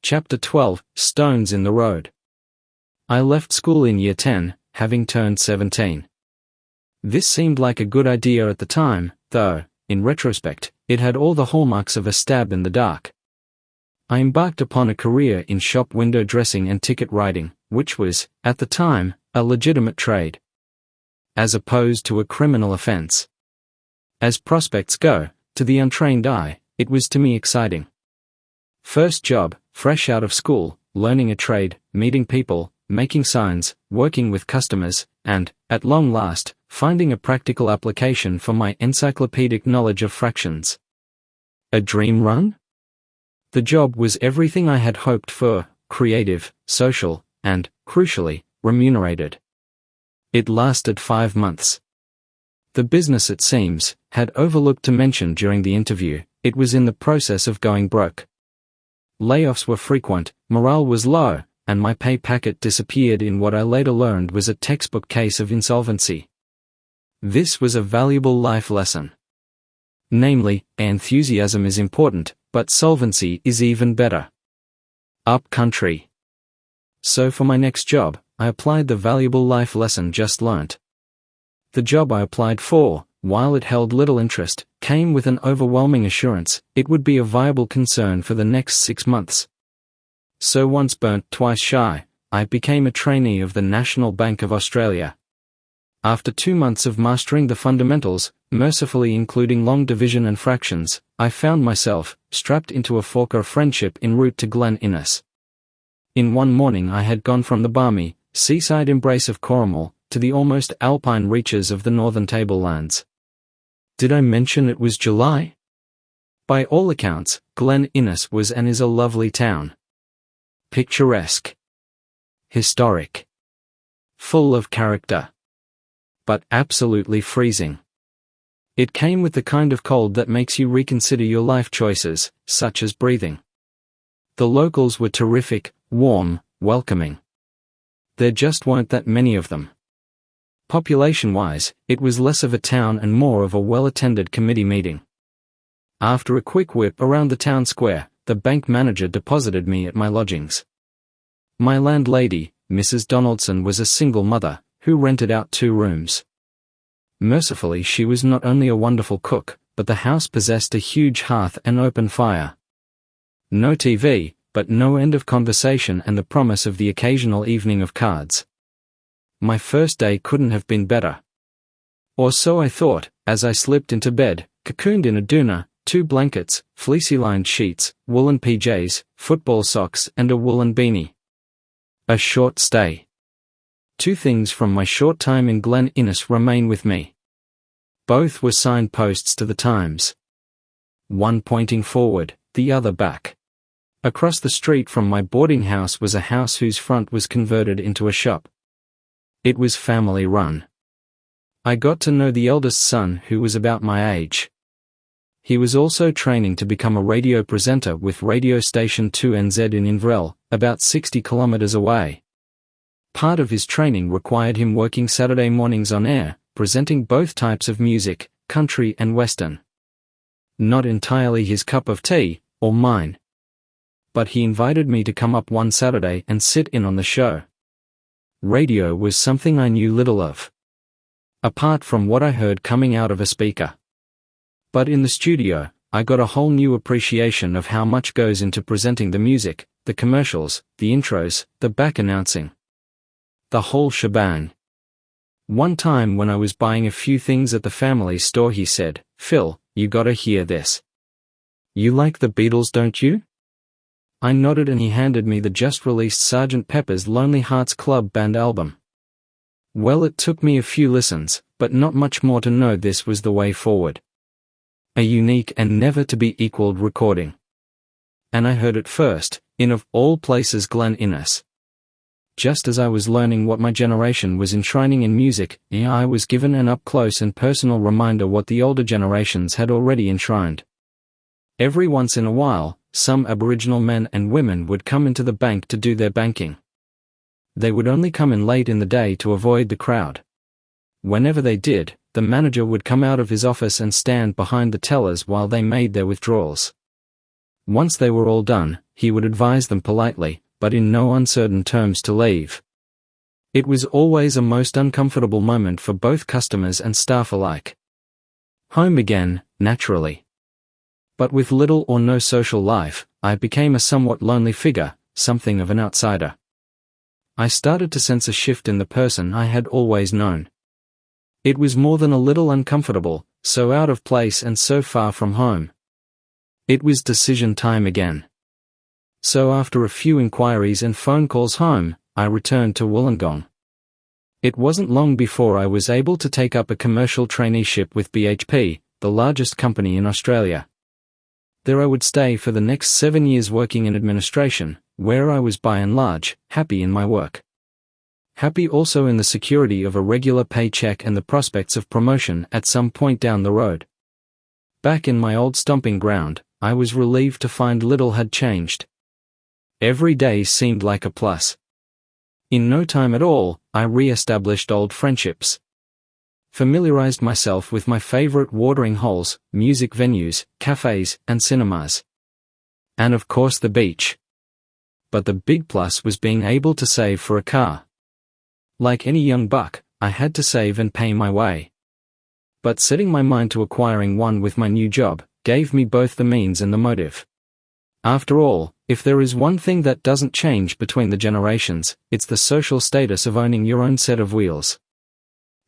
Chapter 12, Stones in the Road. I left school in year 10, having turned 17. This seemed like a good idea at the time, though, in retrospect, it had all the hallmarks of a stab in the dark. I embarked upon a career in shop window dressing and ticket writing, which was, at the time, a legitimate trade, as opposed to a criminal offense. As prospects go, to the untrained eye, it was to me exciting. First job, fresh out of school, learning a trade, meeting people, making signs, working with customers, and, at long last, finding a practical application for my encyclopedic knowledge of fractions. A dream run? The job was everything I had hoped for, creative, social, and, crucially, remunerated. It lasted 5 months. The business, it seems, had overlooked to mention during the interview, it was in the process of going broke. Layoffs were frequent, morale was low, and my pay packet disappeared in what I later learned was a textbook case of insolvency. This was a valuable life lesson. Namely, enthusiasm is important, but solvency is even better. Up country. So for my next job, I applied the valuable life lesson just learnt. The job I applied for, while it held little interest, came with an overwhelming assurance it would be a viable concern for the next 6 months. So once burnt, twice shy, I became a trainee of the National Bank of Australia. After 2 months of mastering the fundamentals, mercifully including long division and fractions, I found myself strapped into a Forker friendship en route to Glen Innes. In one morning I had gone from the balmy, seaside embrace of Corrimal to the almost alpine reaches of the northern tablelands. Did I mention it was July? By all accounts, Glen Innes was and is a lovely town. Picturesque. Historic. Full of character. But absolutely freezing. It came with the kind of cold that makes you reconsider your life choices, such as breathing. The locals were terrific, warm, welcoming. There just weren't that many of them. Population-wise, it was less of a town and more of a well-attended committee meeting. After a quick whip around the town square, the bank manager deposited me at my lodgings. My landlady, Mrs. Donaldson, was a single mother, who rented out 2 rooms. Mercifully, she was not only a wonderful cook, but the house possessed a huge hearth and open fire. No TV, but no end of conversation and the promise of the occasional evening of cards. My first day couldn't have been better. Or so I thought, as I slipped into bed, cocooned in a doona, 2 blankets, fleecy-lined sheets, woolen PJs, football socks and a woolen beanie. A short stay. 2 things from my short time in Glen Innes remain with me. Both were signposts to the times. One pointing forward, the other back. Across the street from my boarding house was a house whose front was converted into a shop. It was family run. I got to know the eldest son, who was about my age. He was also training to become a radio presenter with radio station 2NZ in Inverell, about 60 kilometers away. Part of his training required him working Saturday mornings on air, presenting both types of music, country and western. Not entirely his cup of tea, or mine. But he invited me to come up one Saturday and sit in on the show. Radio was something I knew little of, apart from what I heard coming out of a speaker. But in the studio, I got a whole new appreciation of how much goes into presenting the music, the commercials, the intros, the back announcing. The whole shebang. One time when I was buying a few things at the family store, he said, "Phil, you gotta hear this. You like the Beatles, don't you?" I nodded and he handed me the just-released Sgt. Pepper's Lonely Hearts Club Band album. Well, it took me a few listens, but not much more to know this was the way forward. A unique and never-to-be-equaled recording. And I heard it first, in of all places Glen Innes. Just as I was learning what my generation was enshrining in music, I was given an up-close and personal reminder what the older generations had already enshrined. Every once in a while, some Aboriginal men and women would come into the bank to do their banking. They would only come in late in the day to avoid the crowd. Whenever they did, the manager would come out of his office and stand behind the tellers while they made their withdrawals. Once they were all done, he would advise them politely, but in no uncertain terms, to leave. It was always a most uncomfortable moment for both customers and staff alike. Home again, naturally. But with little or no social life, I became a somewhat lonely figure, something of an outsider. I started to sense a shift in the person I had always known. It was more than a little uncomfortable, so out of place and so far from home. It was decision time again. So after a few inquiries and phone calls home, I returned to Wollongong. It wasn't long before I was able to take up a commercial traineeship with BHP, the largest company in Australia. There I would stay for the next 7 years working in administration, where I was by and large happy in my work. Happy also in the security of a regular paycheck and the prospects of promotion at some point down the road. Back in my old stomping ground, I was relieved to find little had changed. Every day seemed like a plus. In no time at all, I re-established old friendships. Familiarized myself with my favorite watering holes, music venues, cafes, and cinemas. And of course the beach. But the big plus was being able to save for a car. Like any young buck, I had to save and pay my way. But setting my mind to acquiring one with my new job gave me both the means and the motive. After all, if there is one thing that doesn't change between the generations, it's the social status of owning your own set of wheels.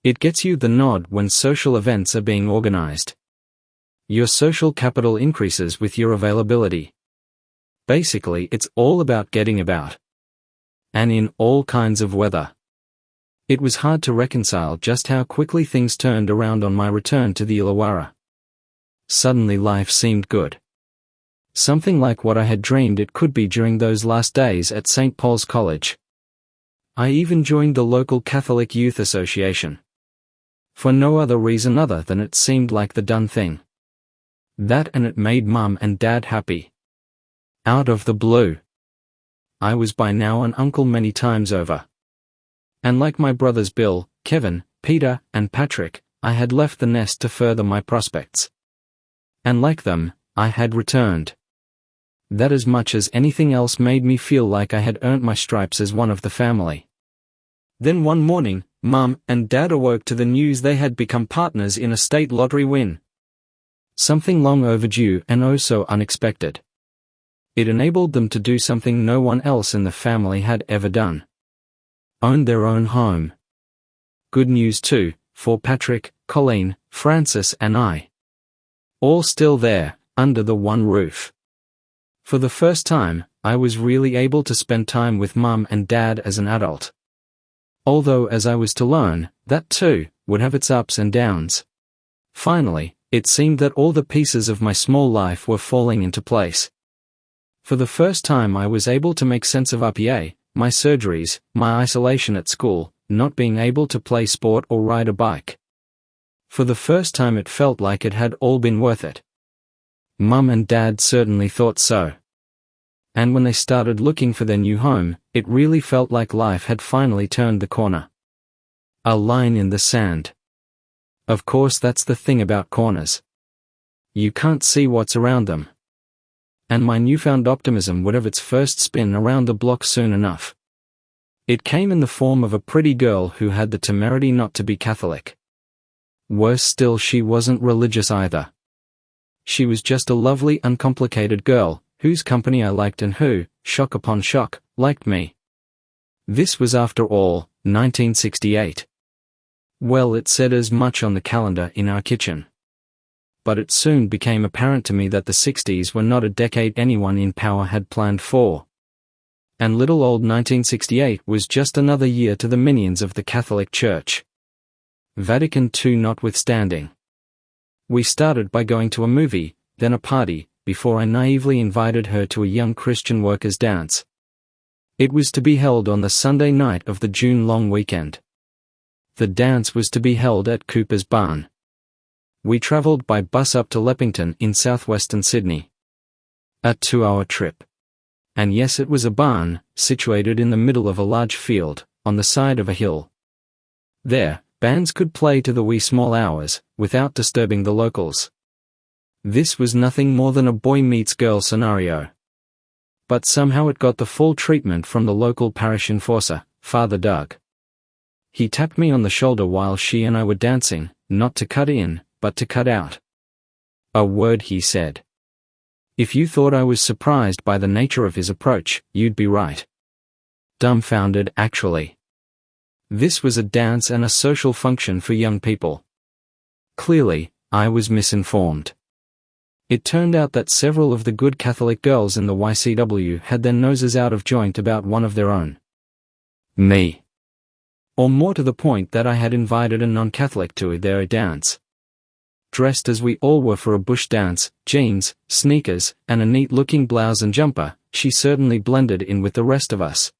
It gets you the nod when social events are being organized. Your social capital increases with your availability. Basically, it's all about getting about. And in all kinds of weather. It was hard to reconcile just how quickly things turned around on my return to the Illawarra. Suddenly life seemed good. Something like what I had dreamed it could be during those last days at St. Paul's College. I even joined the local Catholic Youth Association. For no other reason other than it seemed like the done thing. That and it made Mum and Dad happy. Out of the blue. I was by now an uncle many times over. And like my brothers Bill, Kevin, Peter, and Patrick, I had left the nest to further my prospects. And like them, I had returned. That as much as anything else made me feel like I had earned my stripes as one of the family. Then one morning, Mum and Dad awoke to the news they had become partners in a state lottery win. Something long overdue and oh so unexpected. It enabled them to do something no one else in the family had ever done. Own their own home. Good news too, for Patrick, Colleen, Francis and I. All still there, under the one roof. For the first time, I was really able to spend time with Mum and Dad as an adult. Although as I was to learn, that too, would have its ups and downs. Finally, it seemed that all the pieces of my small life were falling into place. For the first time I was able to make sense of RPA, my surgeries, my isolation at school, not being able to play sport or ride a bike. For the first time it felt like it had all been worth it. Mum and Dad certainly thought so. And when they started looking for their new home, it really felt like life had finally turned the corner. A line in the sand. Of course that's the thing about corners. You can't see what's around them. And my newfound optimism would have its first spin around the block soon enough. It came in the form of a pretty girl who had the temerity not to be Catholic. Worse still, she wasn't religious either. She was just a lovely, uncomplicated girl, whose company I liked and who, shock upon shock, liked me. This was after all, 1968. Well, it said as much on the calendar in our kitchen. But it soon became apparent to me that the 60s were not a decade anyone in power had planned for. And little old 1968 was just another year to the minions of the Catholic Church. Vatican II notwithstanding. We started by going to a movie, then a party, before I naively invited her to a young Christian workers' dance. It was to be held on the Sunday night of the June long weekend. The dance was to be held at Cooper's Barn. We travelled by bus up to Leppington in southwestern Sydney. A 2-hour trip. And yes, it was a barn, situated in the middle of a large field, on the side of a hill. There, bands could play to the wee small hours, without disturbing the locals. This was nothing more than a boy meets girl scenario. But somehow it got the full treatment from the local parish enforcer, Father Doug. He tapped me on the shoulder while she and I were dancing, not to cut in, but to cut out. A word, he said. If you thought I was surprised by the nature of his approach, you'd be right. Dumbfounded, actually. This was a dance and a social function for young people. Clearly, I was misinformed. It turned out that several of the good Catholic girls in the YCW had their noses out of joint about one of their own. Me. Or more to the point, that I had invited a non-Catholic to their dance. Dressed as we all were for a bush dance, jeans, sneakers, and a neat-looking blouse and jumper, she certainly blended in with the rest of us.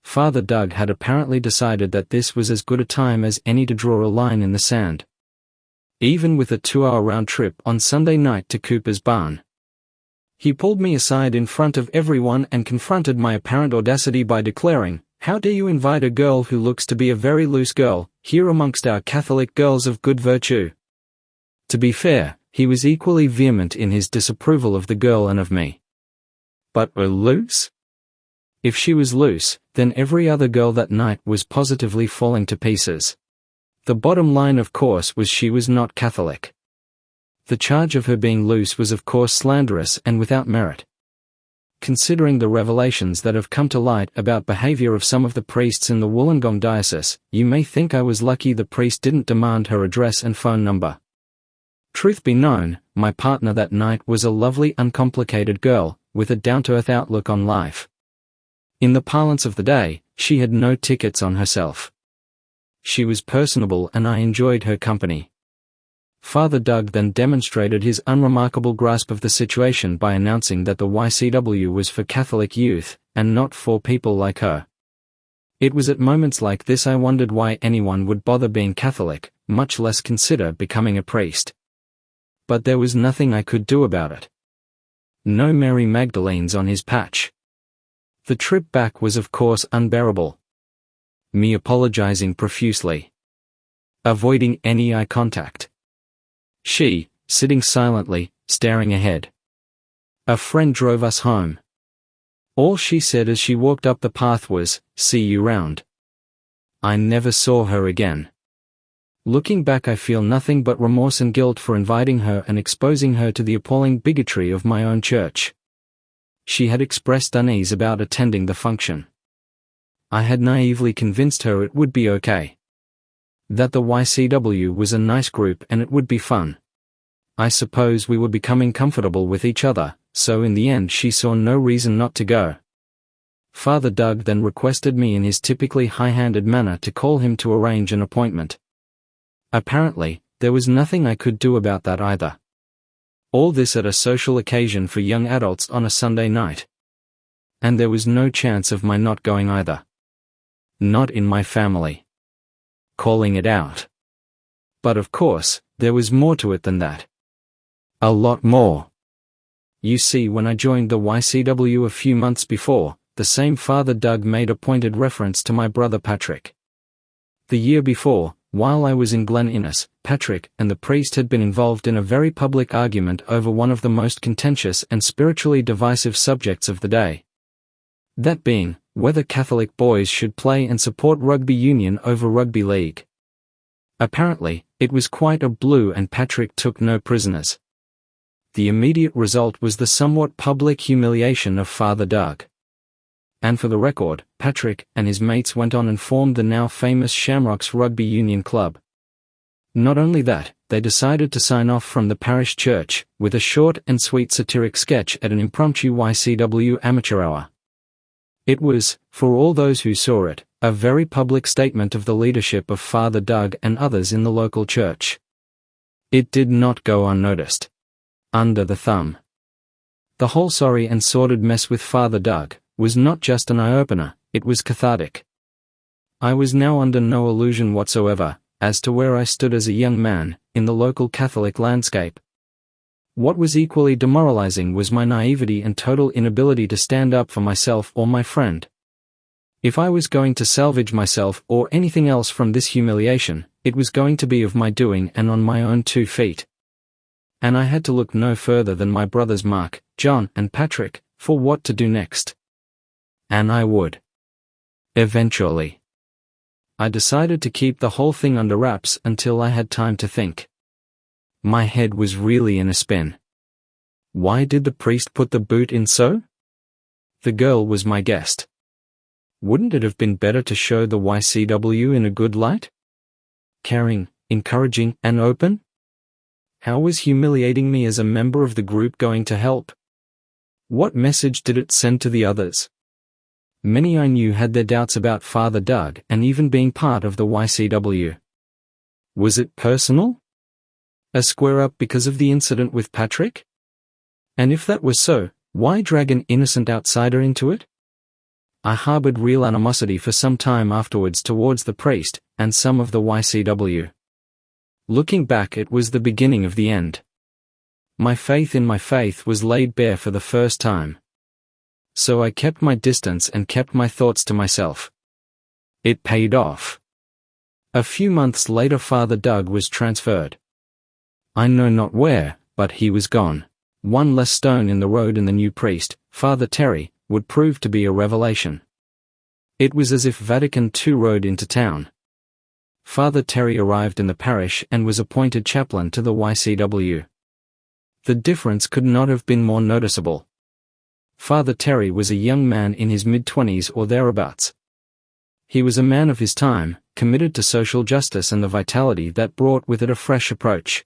Father Doug had apparently decided that this was as good a time as any to draw a line in the sand. Even with a 2-hour round trip on Sunday night to Cooper's barn. He pulled me aside in front of everyone and confronted my apparent audacity by declaring, "How dare you invite a girl who looks to be a very loose girl, here amongst our Catholic girls of good virtue?" To be fair, he was equally vehement in his disapproval of the girl and of me. But loose? If she was loose, then every other girl that night was positively falling to pieces. The bottom line, of course, was she was not Catholic. The charge of her being loose was of course slanderous and without merit. Considering the revelations that have come to light about behavior of some of the priests in the Wollongong diocese, you may think I was lucky the priest didn't demand her address and phone number. Truth be known, my partner that night was a lovely, uncomplicated girl, with a down-to-earth outlook on life. In the parlance of the day, she had no tickets on herself. She was personable and I enjoyed her company. Father Doug then demonstrated his unremarkable grasp of the situation by announcing that the YCW was for Catholic youth, and not for people like her. It was at moments like this I wondered why anyone would bother being Catholic, much less consider becoming a priest. But there was nothing I could do about it. No Mary Magdalene's on his patch. The trip back was of course unbearable. Me apologizing profusely. Avoiding any eye contact. She, sitting silently, staring ahead. A friend drove us home. All she said as she walked up the path was, "See you round." I never saw her again. Looking back, I feel nothing but remorse and guilt for inviting her and exposing her to the appalling bigotry of my own church. She had expressed unease about attending the function. I had naively convinced her it would be okay. That the YCW was a nice group and it would be fun. I suppose we were becoming comfortable with each other, so in the end she saw no reason not to go. Father Doug then requested me in his typically high-handed manner to call him to arrange an appointment. Apparently, there was nothing I could do about that either. All this at a social occasion for young adults on a Sunday night. And there was no chance of my not going either. Not in my family. Calling it out. But of course, there was more to it than that. A lot more. You see, when I joined the YCW a few months before, the same Father Doug made a pointed reference to my brother Patrick. The year before, while I was in Glen Innes, Patrick and the priest had been involved in a very public argument over one of the most contentious and spiritually divisive subjects of the day. That being, whether Catholic boys should play and support rugby union over rugby league. Apparently, it was quite a blue and Patrick took no prisoners. The immediate result was the somewhat public humiliation of Father Doug. And for the record, Patrick and his mates went on and formed the now famous Shamrocks Rugby Union Club. Not only that, they decided to sign off from the parish church, with a short and sweet satiric sketch at an impromptu YCW amateur hour. It was, for all those who saw it, a very public statement of the leadership of Father Doug and others in the local church. It did not go unnoticed. Under the thumb. The whole sorry and sordid mess with Father Doug was not just an eye-opener, it was cathartic. I was now under no illusion whatsoever as to where I stood as a young man in the local Catholic landscape. What was equally demoralizing was my naivety and total inability to stand up for myself or my friend. If I was going to salvage myself or anything else from this humiliation, it was going to be of my doing and on my own 2 feet. and I had to look no further than my brothers Mark, John, and Patrick, for what to do next. And I would. Eventually. I decided to keep the whole thing under wraps until I had time to think. My head was really in a spin. Why did the priest put the boot in so? The girl was my guest. Wouldn't it have been better to show the YCW in a good light? Caring, encouraging, and open? How was humiliating me as a member of the group going to help? What message did it send to the others? Many I knew had their doubts about Father Doug and even being part of the YCW. Was it personal? A square-up because of the incident with Patrick? And if that was so, why drag an innocent outsider into it? I harbored real animosity for some time afterwards towards the priest and some of the YCW. Looking back, it was the beginning of the end. My faith in my faith was laid bare for the first time. So I kept my distance and kept my thoughts to myself. It paid off. A few months later, Father Doug was transferred. I know not where, but he was gone. One less stone in the road, and the new priest, Father Terry, would prove to be a revelation. It was as if Vatican II rode into town. Father Terry arrived in the parish and was appointed chaplain to the YCW. The difference could not have been more noticeable. Father Terry was a young man in his mid-20s or thereabouts. He was a man of his time, committed to social justice and the vitality that brought with it a fresh approach.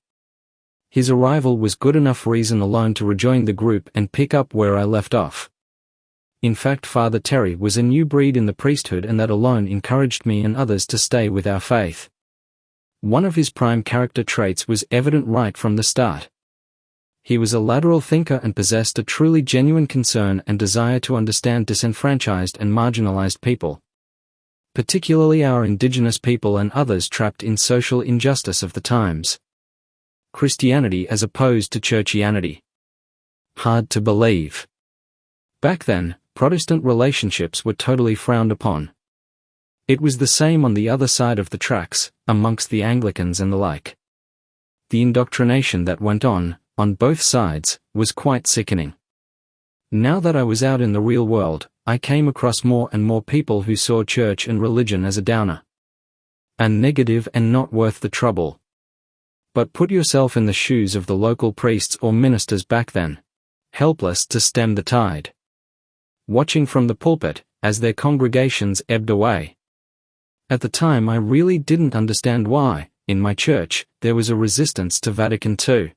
His arrival was good enough reason alone to rejoin the group and pick up where I left off. In fact, Father Terry was a new breed in the priesthood, and that alone encouraged me and others to stay with our faith. One of his prime character traits was evident right from the start. He was a lateral thinker and possessed a truly genuine concern and desire to understand disenfranchised and marginalized people, particularly our indigenous people and others trapped in social injustice of the times. Christianity as opposed to churchianity. Hard to believe. Back then, Protestant relationships were totally frowned upon. It was the same on the other side of the tracks, amongst the Anglicans and the like. The indoctrination that went on both sides, was quite sickening. Now that I was out in the real world, I came across more and more people who saw church and religion as a downer. A negative and not worth the trouble. But put yourself in the shoes of the local priests or ministers back then. Helpless to stem the tide. Watching from the pulpit, as their congregations ebbed away. At the time I really didn't understand why, in my church, there was a resistance to Vatican II.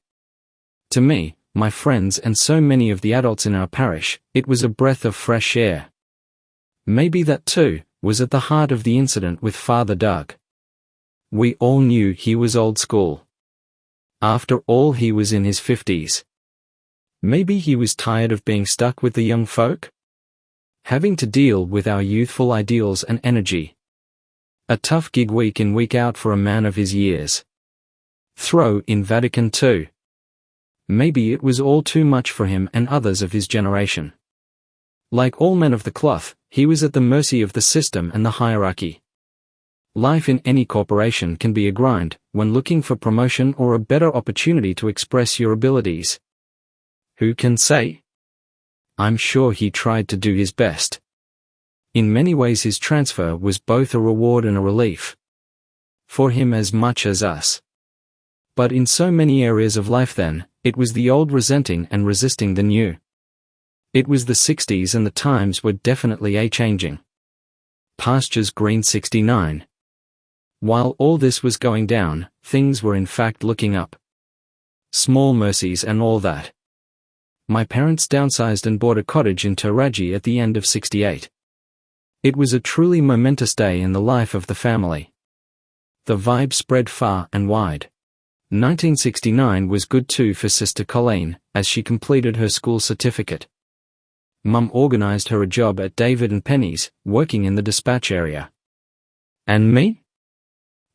To me, my friends and so many of the adults in our parish, it was a breath of fresh air. Maybe that too, was at the heart of the incident with Father Doug. We all knew he was old school. After all, he was in his 50s. Maybe he was tired of being stuck with the young folk? Having to deal with our youthful ideals and energy. A tough gig week in week out for a man of his years. Throw in Vatican II. Maybe it was all too much for him and others of his generation. Like all men of the cloth, he was at the mercy of the system and the hierarchy. Life in any corporation can be a grind, when looking for promotion or a better opportunity to express your abilities. Who can say? I'm sure he tried to do his best. In many ways his transfer was both a reward and a relief. For him as much as us. But in so many areas of life then, it was the old resenting and resisting the new. It was the 60s and the times were definitely a-changing. Pastures Green 69. While all this was going down, things were in fact looking up. Small mercies and all that. My parents downsized and bought a cottage in Taraji at the end of '68. It was a truly momentous day in the life of the family. The vibe spread far and wide. 1969 was good too for Sister Colleen, as she completed her school certificate. Mum organized her a job at David and Penny's, working in the dispatch area. And me?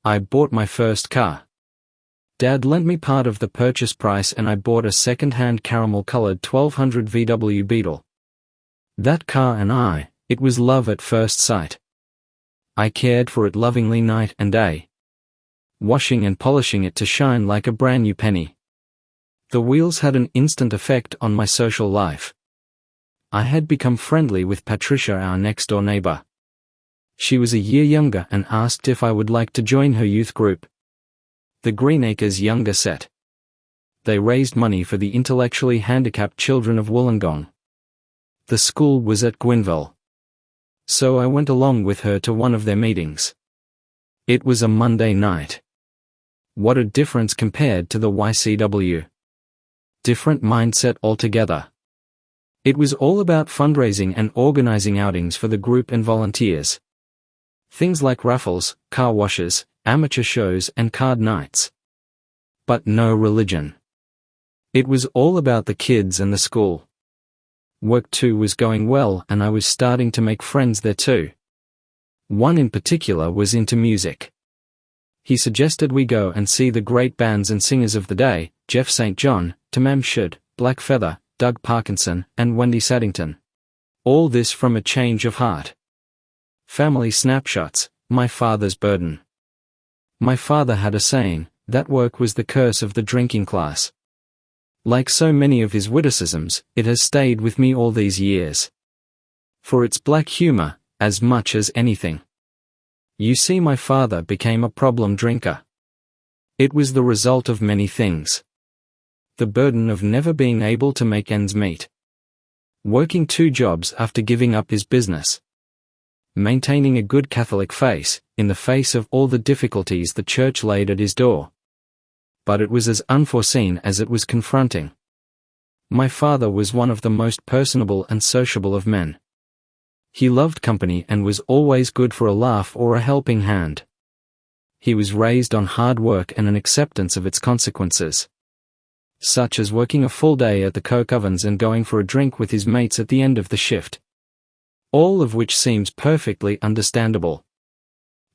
I bought my first car. Dad lent me part of the purchase price and I bought a second-hand caramel-colored 1200 VW Beetle. That car and I, it was love at first sight. I cared for it lovingly night and day. Washing and polishing it to shine like a brand new penny. The wheels had an instant effect on my social life. I had become friendly with Patricia, our next-door neighbor. She was a year younger and asked if I would like to join her youth group, the Greenacres Younger Set. They raised money for the intellectually handicapped children of Wollongong. The school was at Gwynville. So I went along with her to one of their meetings. It was a Monday night. What a difference compared to the YCW. Different mindset altogether. It was all about fundraising and organizing outings for the group and volunteers. Things like raffles, car washes, amateur shows and card nights. But no religion. It was all about the kids and the school. Work too was going well and I was starting to make friends there too. One in particular was into music. He suggested we go and see the great bands and singers of the day, Jeff St. John, Tamam Shud, Black Feather, Doug Parkinson, and Wendy Saddington. All this from a change of heart. Family snapshots, my father's burden. My father had a saying, that work was the curse of the drinking class. Like so many of his witticisms, it has stayed with me all these years. For its black humor, as much as anything. You see, my father became a problem drinker. It was the result of many things. The burden of never being able to make ends meet. Working 2 jobs after giving up his business. Maintaining a good Catholic face, in the face of all the difficulties the church laid at his door. But it was as unforeseen as it was confronting. My father was one of the most personable and sociable of men. He loved company and was always good for a laugh or a helping hand. He was raised on hard work and an acceptance of its consequences. Such as working a full day at the coke ovens and going for a drink with his mates at the end of the shift. All of which seems perfectly understandable.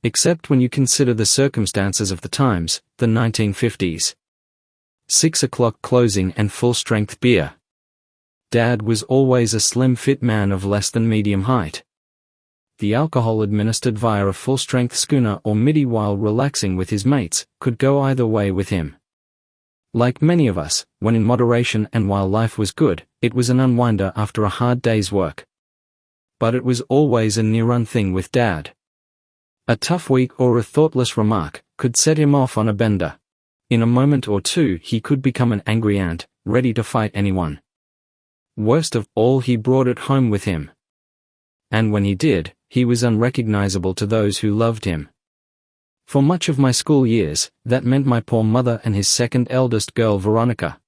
Except when you consider the circumstances of the times, the 1950s. 6 o'clock closing and full-strength beer. Dad was always a slim fit man of less than medium height. The alcohol administered via a full-strength schooner or middy while relaxing with his mates could go either way with him. Like many of us, when in moderation and while life was good, it was an unwinder after a hard day's work. But it was always a near-run thing with Dad. A tough week or a thoughtless remark could set him off on a bender. In a moment or two he could become an angry ant, ready to fight anyone. Worst of all, he brought it home with him. And when he did, he was unrecognizable to those who loved him. For much of my school years, that meant my poor mother and his second eldest girl Veronica.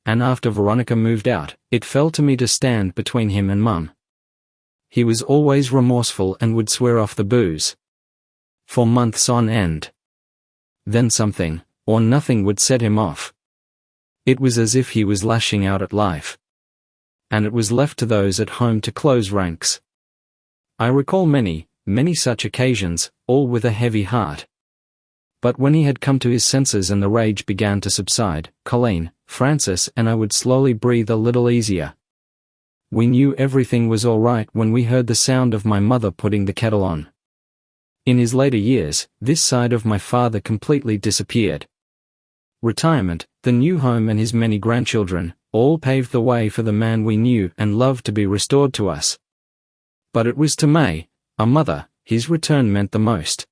And after Veronica moved out, it fell to me to stand between him and Mum. He was always remorseful and would swear off the booze. For months on end. Then something, or nothing would set him off. It was as if he was lashing out at life. And it was left to those at home to close ranks. I recall many such occasions, all with a heavy heart. But when he had come to his senses and the rage began to subside, Colleen, Francis and I would slowly breathe a little easier. We knew everything was all right when we heard the sound of my mother putting the kettle on. In his later years, this side of my father completely disappeared. Retirement, the new home and his many grandchildren, all paved the way for the man we knew and loved to be restored to us. But it was to May, our mother, his return meant the most.